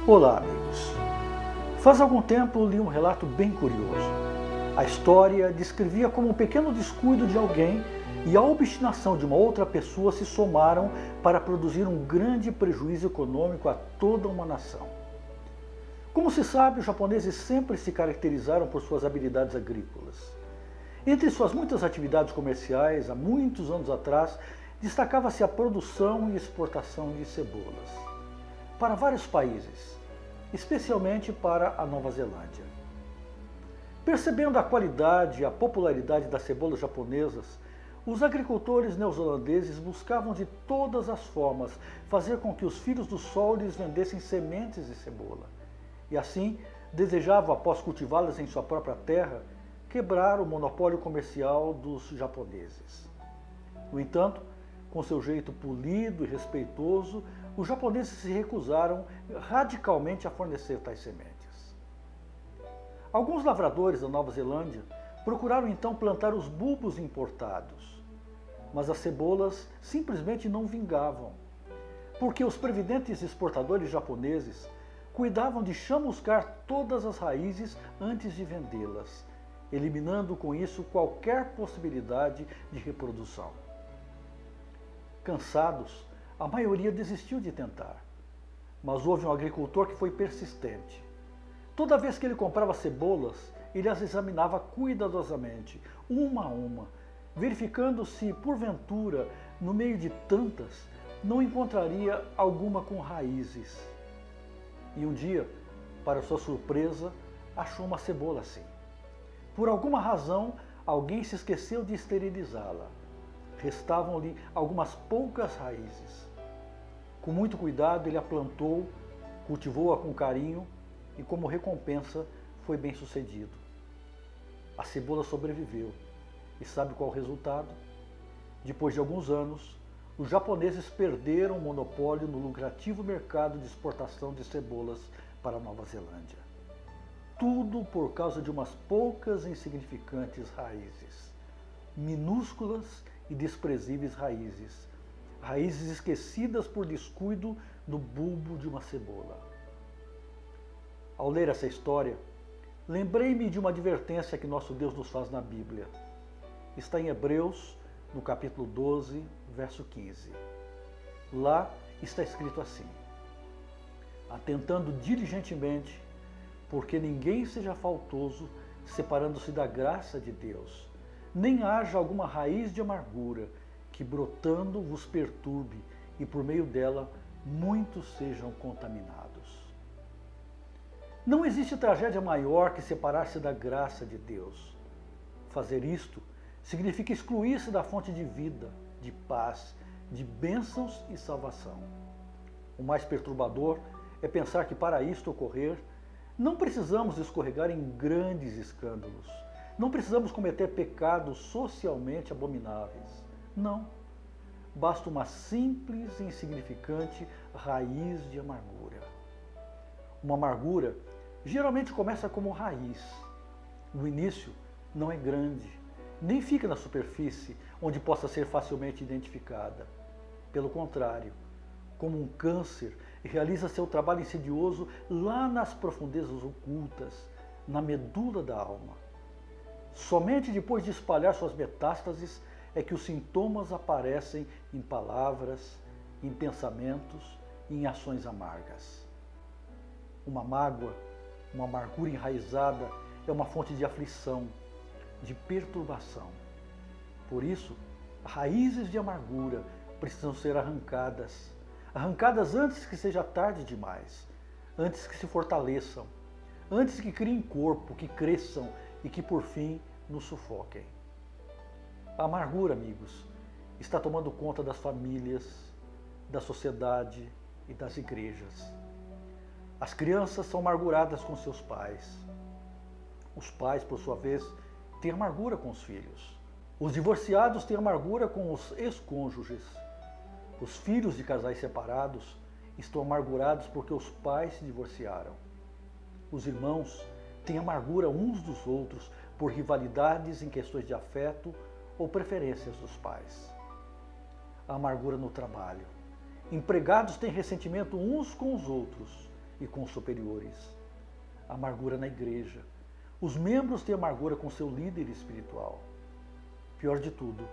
Olá, amigos. Faz algum tempo li um relato bem curioso. A história descrevia como um pequeno descuido de alguém e a obstinação de uma outra pessoa se somaram para produzir um grande prejuízo econômico a toda uma nação. Como se sabe, os japoneses sempre se caracterizaram por suas habilidades agrícolas. Entre suas muitas atividades comerciais, há muitos anos atrás, destacava-se a produção e exportação de cebolas para vários países, especialmente para a Nova Zelândia. Percebendo a qualidade e a popularidade das cebolas japonesas, os agricultores neozelandeses buscavam de todas as formas fazer com que os filhos do sol lhes vendessem sementes de cebola. E assim, desejavam, após cultivá-las em sua própria terra, quebrar o monopólio comercial dos japoneses. No entanto, com seu jeito polido e respeitoso, os japoneses se recusaram radicalmente a fornecer tais sementes. Alguns lavradores da Nova Zelândia procuraram então plantar os bulbos importados, mas as cebolas simplesmente não vingavam, porque os previdentes exportadores japoneses cuidavam de chamuscar todas as raízes antes de vendê-las, eliminando com isso qualquer possibilidade de reprodução. Cansados, a maioria desistiu de tentar, mas houve um agricultor que foi persistente. Toda vez que ele comprava cebolas, ele as examinava cuidadosamente, uma a uma, verificando se, porventura, no meio de tantas, não encontraria alguma com raízes. E um dia, para sua surpresa, achou uma cebola assim. Por alguma razão, alguém se esqueceu de esterilizá-la. Restavam-lhe algumas poucas raízes. Com muito cuidado, ele a plantou, cultivou-a com carinho e, como recompensa, foi bem sucedido. A cebola sobreviveu. E sabe qual o resultado? Depois de alguns anos, os japoneses perderam o monopólio no lucrativo mercado de exportação de cebolas para a Nova Zelândia. Tudo por causa de umas poucas e insignificantes raízes. Minúsculas e desprezíveis raízes. Raízes esquecidas por descuido no bulbo de uma cebola. Ao ler essa história, lembrei-me de uma advertência que nosso Deus nos faz na Bíblia. Está em Hebreus, no capítulo 12, verso 15. Lá está escrito assim: atentando diligentemente, porque ninguém seja faltoso, separando-se da graça de Deus, nem haja alguma raiz de amargura, que brotando vos perturbe, e por meio dela muitos sejam contaminados. Não existe tragédia maior que separar-se da graça de Deus. Fazer isto significa excluir-se da fonte de vida, de paz, de bênçãos e salvação. O mais perturbador é pensar que para isto ocorrer, não precisamos escorregar em grandes escândalos. Não precisamos cometer pecados socialmente abomináveis. Não. Basta uma simples e insignificante raiz de amargura. Uma amargura geralmente começa como raiz. No início não é grande, nem fica na superfície, onde possa ser facilmente identificada. Pelo contrário, como um câncer, realiza seu trabalho insidioso lá nas profundezas ocultas, na medula da alma. Somente depois de espalhar suas metástases é que os sintomas aparecem em palavras, em pensamentos e em ações amargas. Uma mágoa, uma amargura enraizada é uma fonte de aflição, de perturbação. Por isso, raízes de amargura precisam ser arrancadas antes que seja tarde demais, antes que se fortaleçam, antes que criem corpo, que cresçam e que por fim nos sufoquem. A amargura, amigos, está tomando conta das famílias, da sociedade e das igrejas. As crianças são amarguradas com seus pais. Os pais, por sua vez, têm amargura com os filhos. Os divorciados têm amargura com os ex-cônjuges. Os filhos de casais separados estão amargurados porque os pais se divorciaram. Os irmãos têm amargura uns dos outros por rivalidades em questões de afeto ou preferências dos pais. A amargura no trabalho. Empregados têm ressentimento uns com os outros e com os superiores. Amargura na igreja. Os membros têm amargura com seu líder espiritual. Pior de tudo,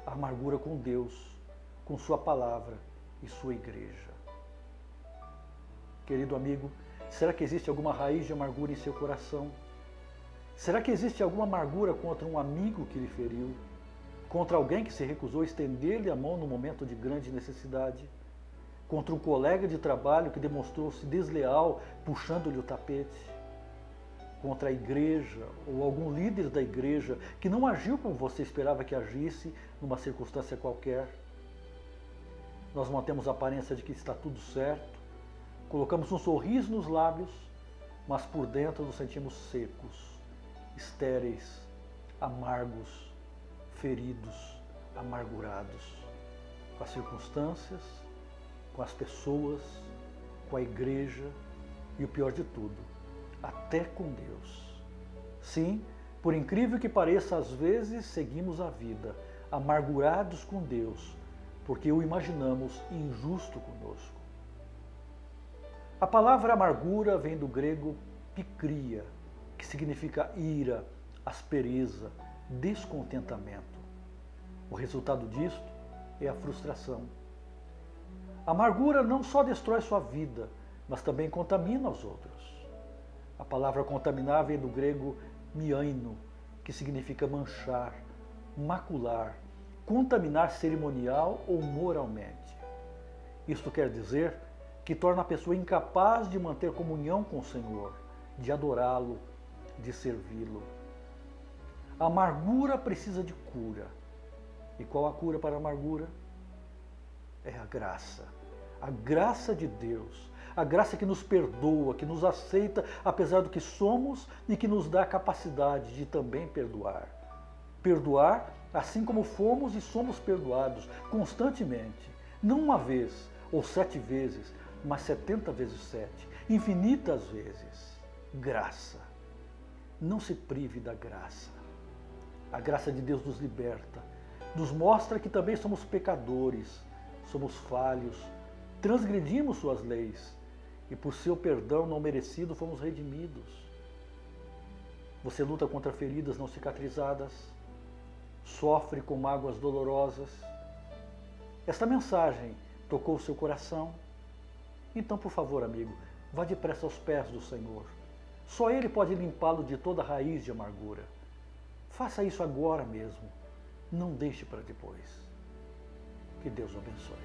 a amargura com Deus, com sua palavra e sua igreja. Querido amigo, será que existe alguma raiz de amargura em seu coração? Será que existe alguma amargura contra um amigo que lhe feriu? Contra alguém que se recusou a estender-lhe a mão no momento de grande necessidade? Contra um colega de trabalho que demonstrou-se desleal, puxando-lhe o tapete? Contra a igreja ou algum líder da igreja que não agiu como você esperava que agisse numa circunstância qualquer? Nós mantemos a aparência de que está tudo certo, colocamos um sorriso nos lábios, mas por dentro nos sentimos secos, estéreis, amargos, feridos, amargurados, com as circunstâncias, com as pessoas, com a igreja e o pior de tudo, até com Deus. Sim, por incrível que pareça, às vezes seguimos a vida amargurados com Deus, porque o imaginamos injusto conosco. A palavra amargura vem do grego pikria, que significa ira, aspereza, descontentamento. O resultado disto é a frustração. A amargura não só destrói sua vida, mas também contamina os outros. A palavra contaminar vem do grego miaino, que significa manchar, macular, contaminar cerimonial ou moralmente. Isto quer dizer que torna a pessoa incapaz de manter comunhão com o Senhor, de adorá-lo, de servi-lo. A amargura precisa de cura. E qual a cura para a amargura? É a graça de Deus, a graça que nos perdoa, que nos aceita apesar do que somos e que nos dá a capacidade de também perdoar. Perdoar assim como fomos e somos perdoados constantemente, não uma vez ou 7 vezes, mas 70 vezes 7, infinitas vezes. Graça. Não se prive da graça. A graça de Deus nos liberta, nos mostra que também somos pecadores, somos falhos, transgredimos suas leis e por seu perdão não merecido fomos redimidos. Você luta contra feridas não cicatrizadas, sofre com mágoas dolorosas. Esta mensagem tocou o seu coração? Então, por favor, amigo, vá depressa aos pés do Senhor. Só Ele pode limpá-lo de toda raiz de amargura. Faça isso agora mesmo. Não deixe para depois. Que Deus o abençoe.